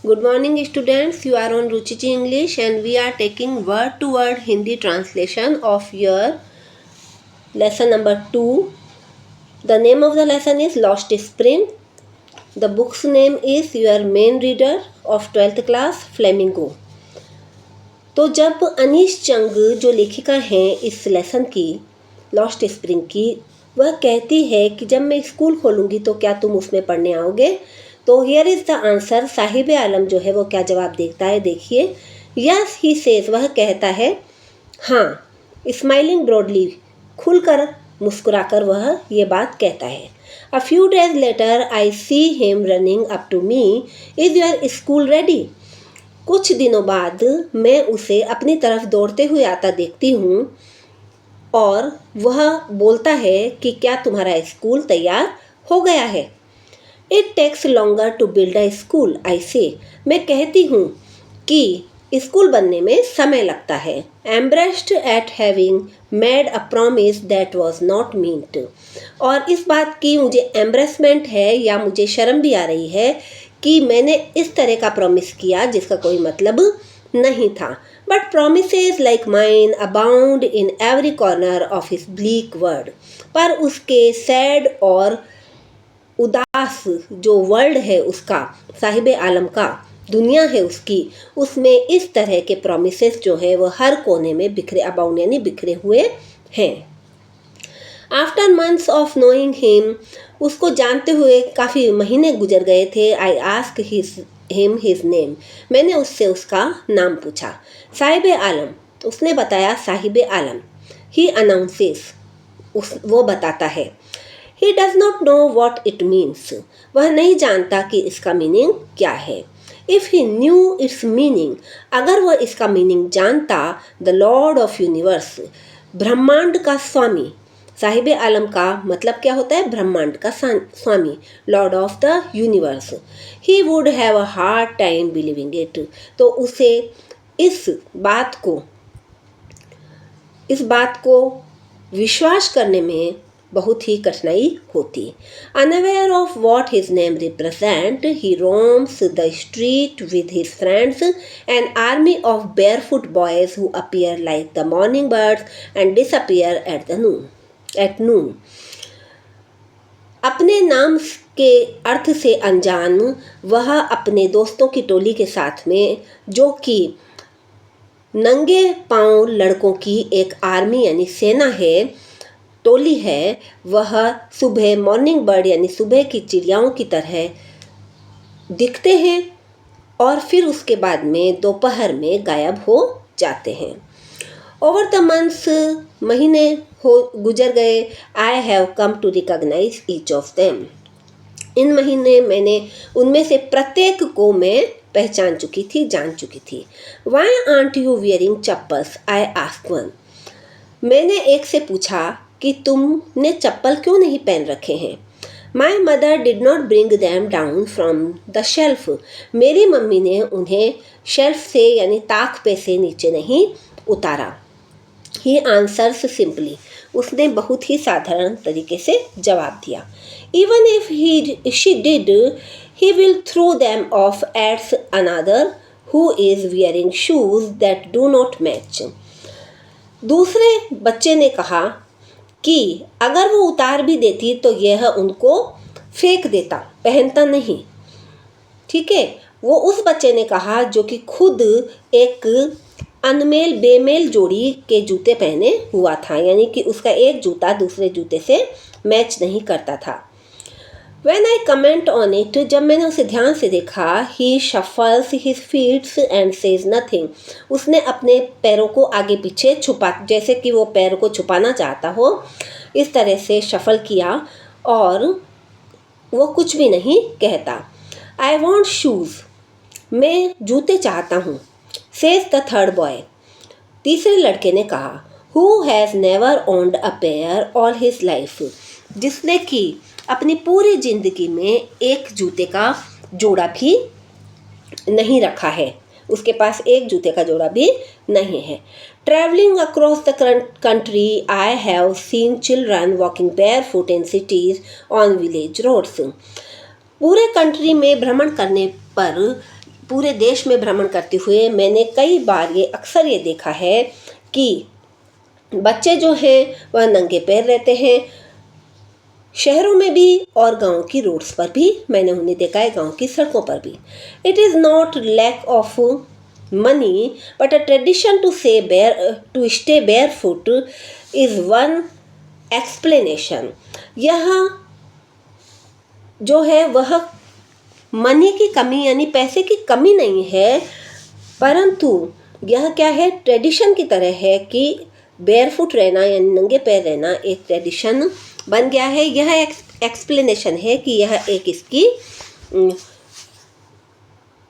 Good morning students, you are on Ruchichi English and we are taking word to word Hindi translation of your lesson number 2. The name of the lesson is Lost Spring. The book's name is your main reader of 12th class Flamingo. तो जब अनीश चंग जो लेखिका हैं इस lesson की lost spring की, वह कहती है कि जब मैं स्कूल खोलूँगी तो क्या तुम उसमें पढ़ने आओगे, तो here is the answer. Sahib Alam जो है वो क्या जवाब देता है, देखिए। यस ही सेज, वह कहता है हाँ। स्माइलिंग ब्रॉडली, खुलकर मुस्कुराकर वह ये बात कहता है। A few days later I see him running up to me, is your school ready. कुछ दिनों बाद मैं उसे अपनी तरफ दौड़ते हुए आता देखती हूँ और वह बोलता है कि क्या तुम्हारा स्कूल तैयार हो गया है। It takes longer to build a school, I say, मैं कहती हूँ कि स्कूल बनने में समय लगता है। Embraced eight having made a promise that was not meant, और इस बात की मुझे एम्ब्रेसमेंट है या मुझे शर्म भी आ रही है कि मैंने इस तरह का प्रॉमिस किया जिसका कोई मतलब नहीं था। But promises like mine abound in every corner of his bleak world, पर उसके सैड और उदास जो वर्ल्ड है उसका, साहिब आलम का दुनिया है उसकी, उसमें इस तरह के प्रोमिसेस जो है वो हर कोने में बिखरे, अबाउंड यानी बिखरे हुए हैं। After months of knowing him, उसको जानते हुए काफ़ी महीने गुजर गए थे। I ask him his name, मैंने उससे उसका नाम पूछा। साहिब आलम, उसने बताया साहिब आलम। ही अनाउंसेस, वो बताता है। He does not know what it means, वह नहीं जानता कि इसका मीनिंग क्या है। If he new it's meaning, अगर वह इसका मीनिंग जानता, द लॉर्ड ऑफ यूनिवर्स, ब्रह्मांड का स्वामी, साहिब आलम का मतलब क्या होता है, ब्रह्मांड का स्वामी, lord of the universe, he would have a hard time believing it, तो उसे इस बात को विश्वास करने में बहुत ही कठिनाई होती। Unaware of what his name represent, he roams the street with his friends, an army of barefoot boys who appear like the morning birds and disappear at noon. अपने नाम के अर्थ से अनजान वह अपने दोस्तों की टोली के साथ में, जो कि नंगे पांव लड़कों की एक आर्मी यानी सेना है, टोली है, वह सुबह मॉर्निंग बर्ड यानी सुबह की चिड़ियाओं की तरह दिखते हैं और फिर उसके बाद में दोपहर में गायब हो जाते हैं। ओवर द मंथ्स, महीने हो गुजर गए। I have come to recognise each of them, इन महीने मैंने उनमें से प्रत्येक को मैं पहचान चुकी थी, जान चुकी थी। Y aunt you wearing chappals, I ask one, मैंने एक से पूछा कि तुमने चप्पल क्यों नहीं पहन रखे हैं। My mother did not bring them down from the shelf, मेरी मम्मी ने उन्हें शेल्फ से यानी ताक पे से नीचे नहीं उतारा। ही आंसर्स सिंपली, उसने बहुत ही साधारण तरीके से जवाब दिया। Even if she did, he will throw them off at another who is wearing shoes that do not match. दूसरे बच्चे ने कहा कि अगर वो उतार भी देती तो यह उनको फेंक देता, पहनता नहीं। ठीक है, वो उस बच्चे ने कहा जो कि खुद एक अनमेल बेमेल जोड़ी के जूते पहने हुआ था, यानी कि उसका एक जूता दूसरे जूते से मैच नहीं करता था। When I comment on it, जब मैंने उसे ध्यान से देखा, he shuffles his feet and says nothing, उसने अपने पैरों को आगे पीछे छुपा, जैसे कि वो पैरों को छुपाना चाहता हो, इस तरह से शफल किया और वो कुछ भी नहीं कहता। I want shoes, मैं जूते चाहता हूँ। Says the third boy, तीसरे लड़के ने कहा। Who has never owned a pair all his life, जिसने कि अपनी पूरी जिंदगी में एक जूते का जोड़ा भी नहीं रखा है, उसके पास एक जूते का जोड़ा भी नहीं है। Travelling across the country, I have seen children walking barefoot in cities on village roads, पूरे कंट्री में भ्रमण करने पर पूरे देश में भ्रमण करते हुए मैंने कई बार अक्सर ये देखा है कि बच्चे जो हैं वह नंगे पैर रहते हैं, शहरों में भी और गांव की रोड्स पर भी मैंने उन्हें देखा है, गांव की सड़कों पर भी। It is not lack of money but a tradition to stay barefoot is one explanation. यह जो है वह मनी की कमी यानी पैसे की कमी नहीं है, परंतु यह क्या है, ट्रेडिशन की तरह है कि बेयरफुट रहना यानी नंगे पैर रहना एक ट्रेडिशन बन गया है। यह एक्सप्लेनेशन है कि यह एक इसकी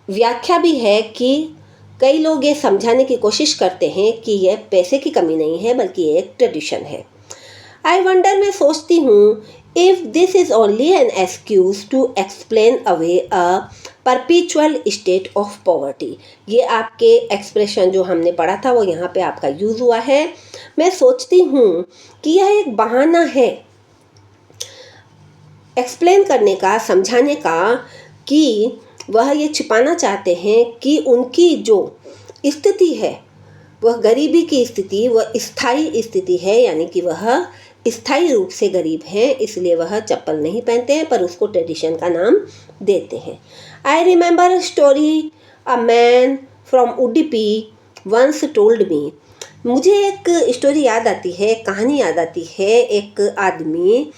व्याख्या भी है कि कई लोग ये समझाने की कोशिश करते हैं कि यह पैसे की कमी नहीं है बल्कि एक ट्रेडिशन है। आई वंडर, मैं सोचती हूँ, if this is only an excuse to explain away a perpetual state of poverty. ये आपके एक्सप्रेशन जो हमने पढ़ा था वो यहाँ पे आपका यूज़ हुआ है। मैं सोचती हूँ कि यह एक बहाना है एक्सप्लेन करने का, समझाने का, कि वह ये छिपाना चाहते हैं कि उनकी जो स्थिति है वह गरीबी की स्थिति, वह स्थायी स्थिति है, यानी कि वह स्थायी रूप से गरीब हैं, इसलिए वह चप्पल नहीं पहनते हैं पर उसको ट्रेडिशन का नाम देते हैं। I remember a story a man from Udupi once told me. मुझे एक स्टोरी याद आती है, कहानी याद आती है। एक आदमी,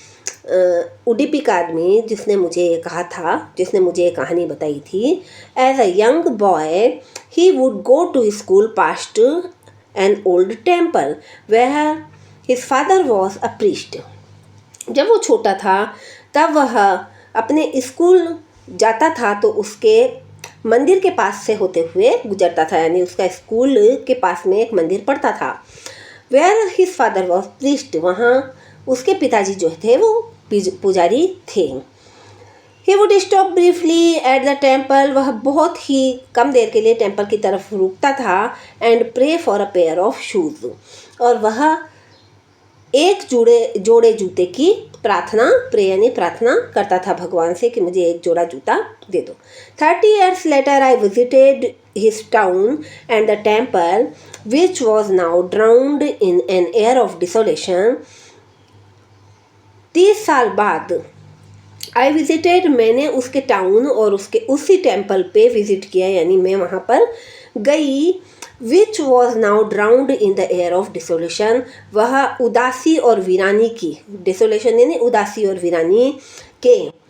उडुपी का आदमी, जिसने मुझे ये कहानी बताई थी। As a young boy he would go to school past an old temple where his father was a priest. जब वो छोटा था तब वह अपने स्कूल जाता था तो उसके मंदिर के पास से होते हुए गुजरता था, यानी उसका स्कूल के पास में एक मंदिर पड़ता था। Where his father was priest, वहाँ उसके पिताजी जो थे वो पुजारी थे। He would stop briefly at the temple, वह बहुत ही कम देर के लिए टेम्पल की तरफ रुकता था। And pray for a pair of shoes, और वह एक जोड़े जूते की प्रार्थना करता था भगवान से कि मुझे एक जोड़ा जूता दे दो। 30 years later I visited his town and the temple which was now drowned in an air of desolation। 30 साल बाद आई विजिटेड, मैंने उसके टाउन और उसके उसी टेम्पल पे विजिट किया, यानी मैं वहाँ पर गई। Which was now drowned in the air of desolation, वह उदासी और वीरानी की, डिसोलेशन यानी उदासी और वीरानी के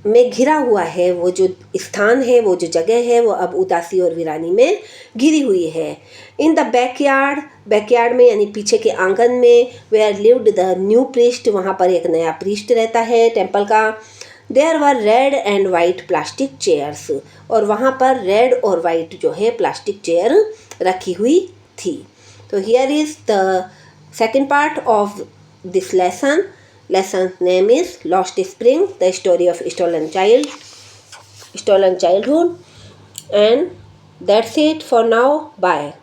में घिरा हुआ है। वो जो स्थान है, वो जो जगह है, वो अब उदासी और वीरानी में घिरी हुई है। इन द बैकयार्ड में यानी पीछे के आंगन में, where lived the new priest, वहाँ पर एक नया प्रीस्ट रहता है टेम्पल का। There were red and white plastic chairs, और वहाँ पर रेड और वाइट जो है प्लास्टिक चेयर रखी हुई थी। तो here is the second part of this lesson. Lesson name is Lost Spring, the story of stolen childhood, and that's it for now. Bye.